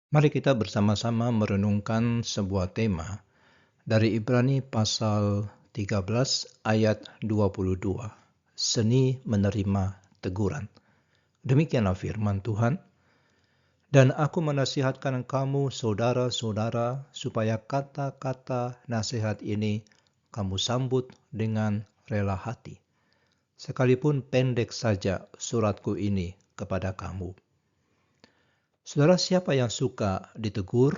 Mari kita bersama-sama merenungkan sebuah tema dari Ibrani pasal 13 ayat 22. Seni menerima teguran. Demikianlah firman Tuhan. Dan aku menasihatkan kamu saudara-saudara supaya kata-kata nasihat ini kamu sambut dengan rela hati. Sekalipun pendek saja suratku ini kepada kamu. Saudara, siapa yang suka ditegur?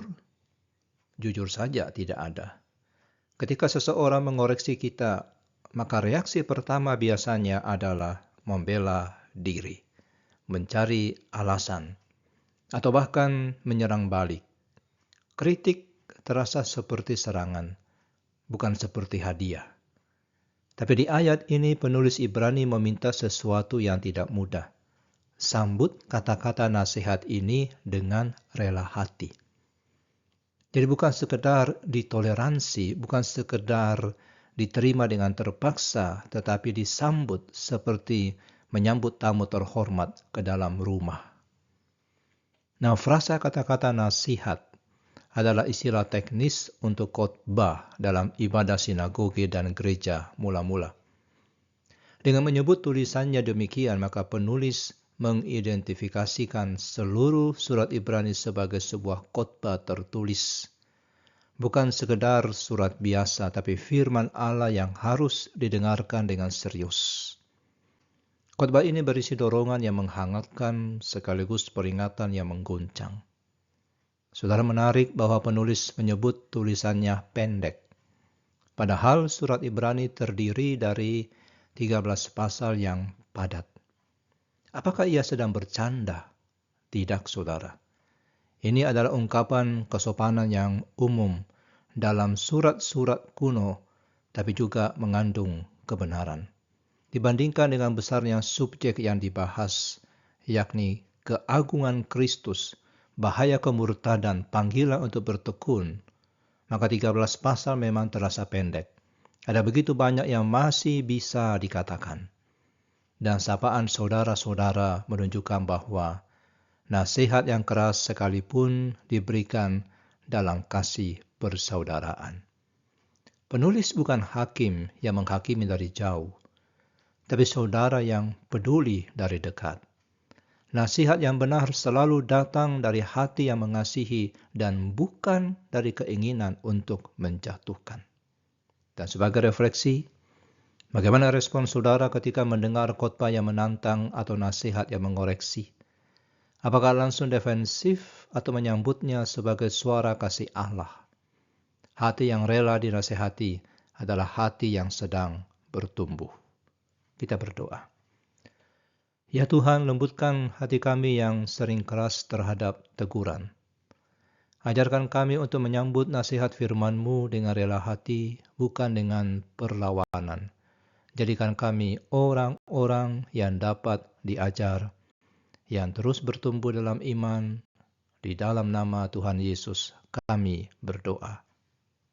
Jujur saja tidak ada. Ketika seseorang mengoreksi kita, maka reaksi pertama biasanya adalah membela diri, mencari alasan, atau bahkan menyerang balik. Kritik terasa seperti serangan, bukan seperti hadiah. Tapi di ayat ini penulis Ibrani meminta sesuatu yang tidak mudah. Sambut kata-kata nasihat ini dengan rela hati. Jadi bukan sekedar ditoleransi, bukan sekedar diterima dengan terpaksa, tetapi disambut seperti menyambut tamu terhormat ke dalam rumah. Nah, frasa kata-kata nasihat adalah istilah teknis untuk khotbah dalam ibadah sinagoge dan gereja mula-mula. Dengan menyebut tulisannya demikian, maka penulis mengidentifikasikan seluruh surat Ibrani sebagai sebuah khotbah tertulis. Bukan sekedar surat biasa, tapi firman Allah yang harus didengarkan dengan serius. Khotbah ini berisi dorongan yang menghangatkan sekaligus peringatan yang mengguncang. Saudara, menarik bahwa penulis menyebut tulisannya pendek. Padahal surat Ibrani terdiri dari 13 pasal yang padat. Apakah ia sedang bercanda? Tidak, saudara. Ini adalah ungkapan kesopanan yang umum dalam surat-surat kuno, tapi juga mengandung kebenaran. Dibandingkan dengan besarnya subjek yang dibahas, yakni keagungan Kristus, bahaya kemurtadan, panggilan untuk bertekun, maka 13 pasal memang terasa pendek. Ada begitu banyak yang masih bisa dikatakan. Dan sapaan saudara-saudara menunjukkan bahwa nasihat yang keras sekalipun diberikan dalam kasih persaudaraan. Penulis bukan hakim yang menghakimi dari jauh, tapi saudara yang peduli dari dekat. Nasihat yang benar selalu datang dari hati yang mengasihi dan bukan dari keinginan untuk menjatuhkan. Dan sebagai refleksi, bagaimana respon saudara ketika mendengar khotbah yang menantang atau nasihat yang mengoreksi? Apakah langsung defensif atau menyambutnya sebagai suara kasih Allah? Hati yang rela dinasihati adalah hati yang sedang bertumbuh. Kita berdoa. Ya Tuhan, lembutkan hati kami yang sering keras terhadap teguran. Ajarkan kami untuk menyambut nasihat firman-Mu dengan rela hati, bukan dengan perlawanan. Jadikan kami orang-orang yang dapat diajar, yang terus bertumbuh dalam iman. Di dalam nama Tuhan Yesus kami berdoa.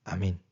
Amin.